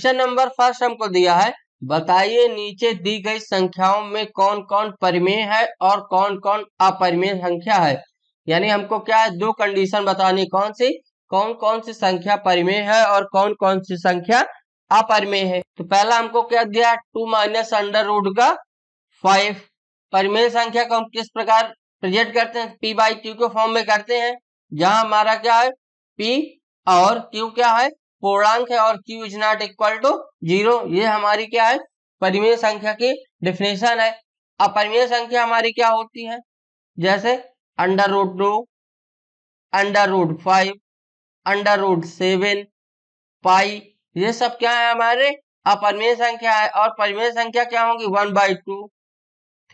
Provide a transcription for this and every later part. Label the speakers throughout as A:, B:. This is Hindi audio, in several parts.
A: क्वेश्चन नंबर फर्स्ट हमको दिया है, बताइए नीचे दी गई संख्याओं में कौन कौन परिमेय है और कौन कौन अपरिमेय संख्या है। यानी हमको क्या है, दो कंडीशन बतानी, कौन कौन सी संख्या परिमेय है और कौन कौन सी संख्या अपरिमेय है। तो पहला हमको क्या दिया है, 2 माइनस अंडर रूट का 5। परिमेय संख्या को हम किस प्रकार प्रेजेंट करते हैं, p बाई क्यू के फॉर्म में करते हैं, जहां हमारा क्या है, p और q क्या है, पूर्णांक है, और q is not equal to 0। ये हमारी क्या है, परिमेय संख्या की डेफिनेशन है। अपरिमेय संख्या हमारी क्या होती है, जैसे under root 2, under root 5, under root 7, pi, ये सब क्या है हमारे अपरिमेय संख्या है। और परिमेय संख्या क्या होगी, 1/2,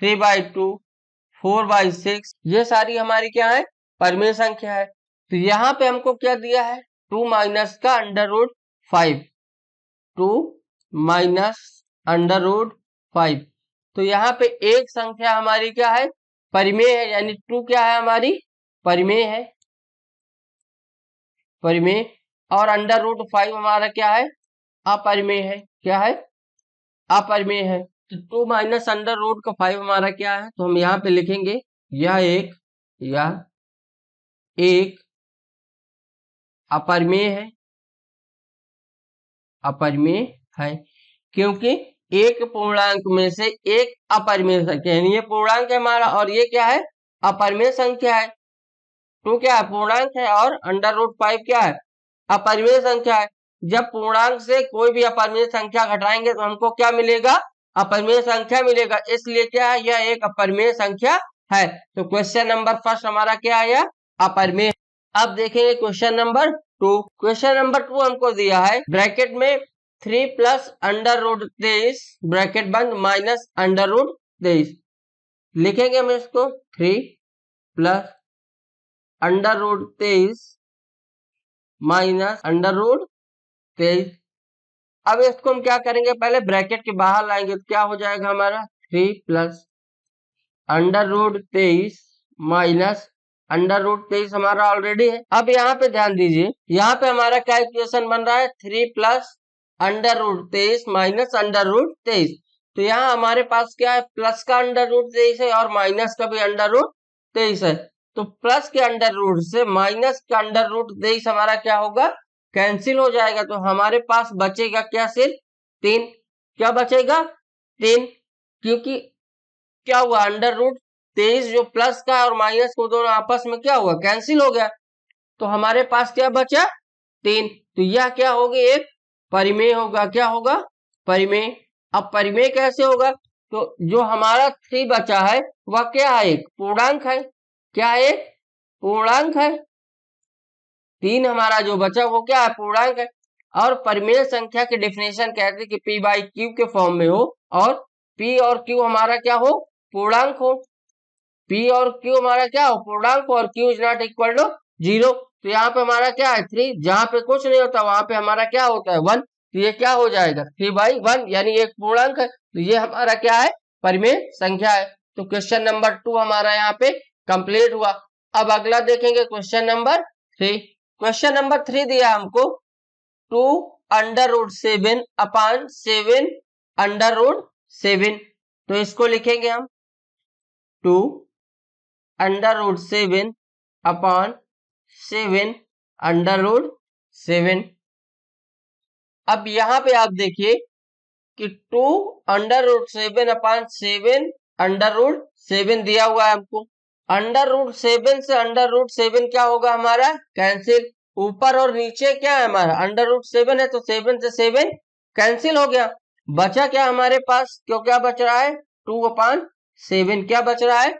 A: 3/2, 4/6, ये सारी हमारी क्या है, परिमेय संख्या है। तो यहाँ पे हमको क्या दिया है, 2 माइनस का under root 5, 2 minus under root 5। तो यहाँ पे एक संख्या हमारी क्या है, परिमेय है, यानी 2 क्या है हमारी, परिमेय है, परिमेय। और अंडर रूट 5 हमारा क्या है, अपरिमेय है, क्या है, अपरिमेय है। तो 2 माइनस अंडर रूट का 5 हमारा क्या है, तो हम यहाँ पे लिखेंगे यह एक अपरिमेय है, अपरिमेय है, क्योंकि एक पूर्णांक में से एक अपरिमेय संख्या, यानी ये पूर्णांक है हमारा और ये क्या है, अपरिमेय संख्या है। 2 क्या है, पूर्णांक है, और अंडर रूट 5 क्या है, अपरिमेय संख्या है। जब पूर्णांक से कोई भी अपरिमेय संख्या घटाएंगे तो हमको क्या मिलेगा, अपरिमेय संख्या मिलेगा, इसलिए क्या है, यह एक अपरिमेय संख्या है। तो क्वेश्चन नंबर फर्स्ट हमारा क्या है, यह अपरिमेय। अब देखेंगे क्वेश्चन नंबर 2। क्वेश्चन नंबर 2 हमको दिया है, ब्रैकेट में 3 प्लस अंडर रूट 23 ब्रैकेट बंद माइनस अंडर रूट 23। लिखेंगे हम इसको 3 plus under root 23 minus under root 23। अब इसको हम क्या करेंगे, पहले ब्रैकेट के बाहर लाएंगे, तो क्या हो जाएगा हमारा, 3 plus under root 23 minus under root 23 हमारा ऑलरेडी है। अब यहाँ पे ध्यान दीजिए, यहाँ पे हमारा क्या इक्वेशन बन रहा है, 3 plus under root 23 minus under root 23। तो यहाँ हमारे पास क्या है, प्लस का अंडर रूट 23 है और माइनस का भी अंडर रूट 23 है। तो प्लस के अंडर रूट से माइनस का अंडर रूट 23 हमारा क्या होगा, कैंसिल हो जाएगा। तो हमारे पास बचेगा क्या, सिर्फ 3। क्या बचेगा, 3, क्योंकि क्या हुआ, अंडर रूट 23 जो प्लस का और माइनस को दोनों आपस में क्या हुआ, कैंसिल हो गया। तो हमारे पास क्या बचा, 3। तो यह क्या होगी, एक परिमेय होगा, क्या होगा, परिमेय। अब परिमेय कैसे होगा, तो जो हमारा 3 बचा है वह क्या है, एक पूर्णांक है, क्या है, एक पूर्णांक है। 3 हमारा जो बचा वो क्या है, पूर्णांक है। और परिमेय संख्या की डेफिनेशन कहते हैं कि p बाई क्यू के फॉर्म में हो और p और q हमारा क्या हो, पूर्णांक हो। p और q हमारा क्या हो, पूर्णांक हो, और q is not equal to 0। तो यहाँ पे हमारा क्या है, 3, जहां पे कुछ नहीं होता वहां पे हमारा क्या होता है, 1। तो ये क्या हो जाएगा, 3/1, यानी एक पूर्णांक है। तो ये हमारा क्या है, परिमेय संख्या है। तो क्वेश्चन नंबर 2 हमारा यहाँ पे कंप्लीट हुआ। अब अगला देखेंगे क्वेश्चन नंबर 3। क्वेश्चन नंबर 3 दिया हमको, 2 under root 7 upon 7 under root 7। तो इसको लिखेंगे हम 2 under root 7 upon 7 under root 7। अब यहां पे आप देखिए कि 2 under root 7 upon 7 under root 7 दिया हुआ है हमको। अंडर रूट 7 से अंडर रूट 7 क्या होगा हमारा, कैंसिल। ऊपर और नीचे क्या है हमारा, अंडर रूट 7 है, तो 7 से 7 कैंसिल हो गया। बचा क्या हमारे पास, क्यों क्या बच रहा है, 2/7। क्या बच रहा है,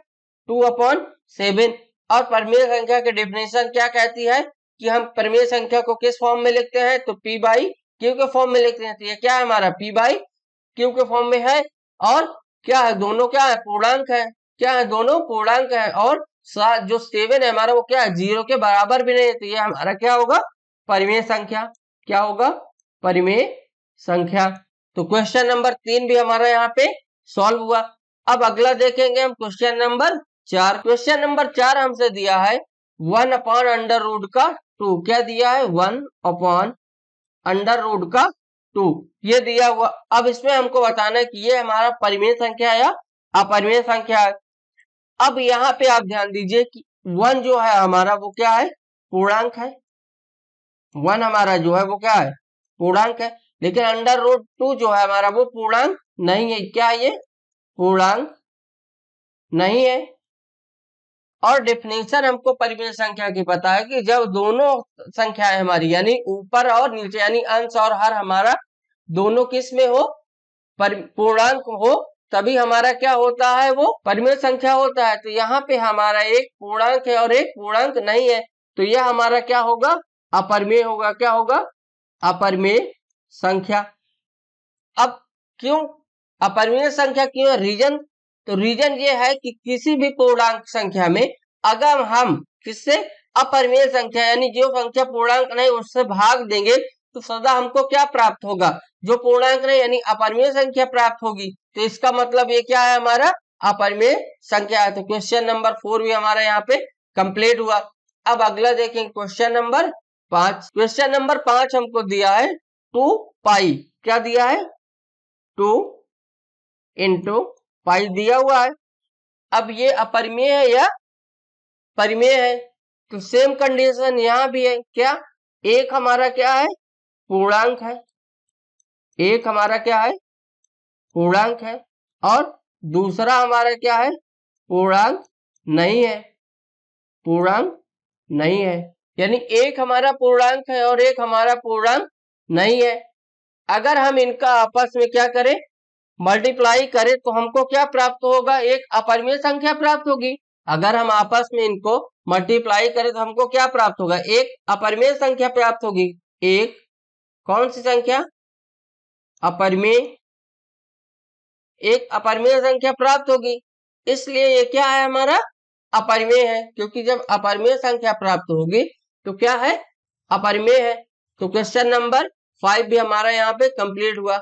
A: 2/7। और परिमेय संख्या की डेफिनेशन क्या कहती है कि हम परिमेय संख्या को किस फॉर्म में लिखते हैं, तो p बाई क्यू के फॉर्म में लिखते हैं। तो ये क्या है हमारा, p बाई क्यू के फॉर्म में है। और क्या है, दोनों क्या है, पूर्णांक है, क्या है, दोनों पूर्णांक है। और जो 7 है हमारा वो क्या है, 0 के बराबर भी नहीं है। तो ये हमारा क्या होगा, परिमेय संख्या, क्या होगा, परिमेय संख्या। तो क्वेश्चन नंबर 3 भी हमारा यहाँ पे सॉल्व हुआ। अब अगला देखेंगे हम क्वेश्चन नंबर 4। क्वेश्चन नंबर 4 हमसे दिया है 1 अपॉन अंडर रूट का 2। क्या दिया है, 1 अपॉन अंडर रूट का 2 ये दिया हुआ। अब इसमें हमको बताना है कि ये हमारा परिमेय संख्या है या अपरिमेय संख्या है। अब यहाँ पे आप ध्यान दीजिए कि 1 जो है हमारा वो क्या है, पूर्णांक है। 1 हमारा जो है वो क्या है, पूर्णांक है। लेकिन √2 जो है हमारा वो पूर्णांक नहीं है। क्या है ये, पूर्णांक नहीं है। और डेफिनेशन हमको परिमेय संख्या की पता है कि जब दोनों संख्याएं हमारी यानी ऊपर और नीचे यानी अंश और हर हमारा दोनों किस में हो, पूर्णांक हो, तभी हमारा क्या होता है, वो परिमेय संख्या होता है। तो यहाँ पे हमारा एक पूर्णांक है और एक पूर्णांक नहीं है, तो यह हमारा क्या होगा, अपरिमेय होगा। क्या होगा, अपरिमेय संख्या। अब क्यों अपरिमेय संख्या क्यों है, रीजन, तो रीजन ये है कि किसी भी पूर्णांक संख्या में अगर हम किससे, अपरिमेय संख्या यानी जो संख्या पूर्णांक नहीं उससे भाग देंगे तो सदा हमको क्या प्राप्त होगा, जो पूर्णांक नहीं यानी अपरिमेय संख्या प्राप्त होगी। तो इसका मतलब ये क्या है, हमारा अपरिमेय संख्या है। तो क्वेश्चन नंबर 4 भी हमारा यहाँ पे कंप्लीट हुआ। अब अगला देखेंगे क्वेश्चन नंबर 5। क्वेश्चन नंबर 5 हमको दिया है 2 पाई, क्या दिया है, 2 इंटू पाई दिया हुआ है। अब ये अपरिमेय है या परिमेय है, तो सेम कंडीशन यहां भी है। क्या, एक हमारा क्या है, पूर्णांक है, एक हमारा क्या है, पूर्णांक है, और दूसरा हमारा क्या है, पूर्णांक नहीं है, पूर्णांक नहीं है। यानी एक हमारा पूर्णांक है और एक हमारा पूर्णांक नहीं है। अगर हम इनका आपस में क्या करें, मल्टीप्लाई करें तो हमको क्या प्राप्त होगा, एक अपरिमेय संख्या प्राप्त होगी। अगर हम आपस में इनको मल्टीप्लाई करें तो हमको क्या प्राप्त होगा, एक अपरिमेय संख्या प्राप्त होगी। एक कौन सी संख्या, अपरिमेय, एक अपरिमेय संख्या प्राप्त होगी। इसलिए ये क्या है, हमारा अपरिमेय है, क्योंकि जब अपरिमेय संख्या प्राप्त होगी तो क्या है, अपरिमेय है। तो क्वेश्चन नंबर 5 भी हमारा यहाँ पे कंप्लीट हुआ।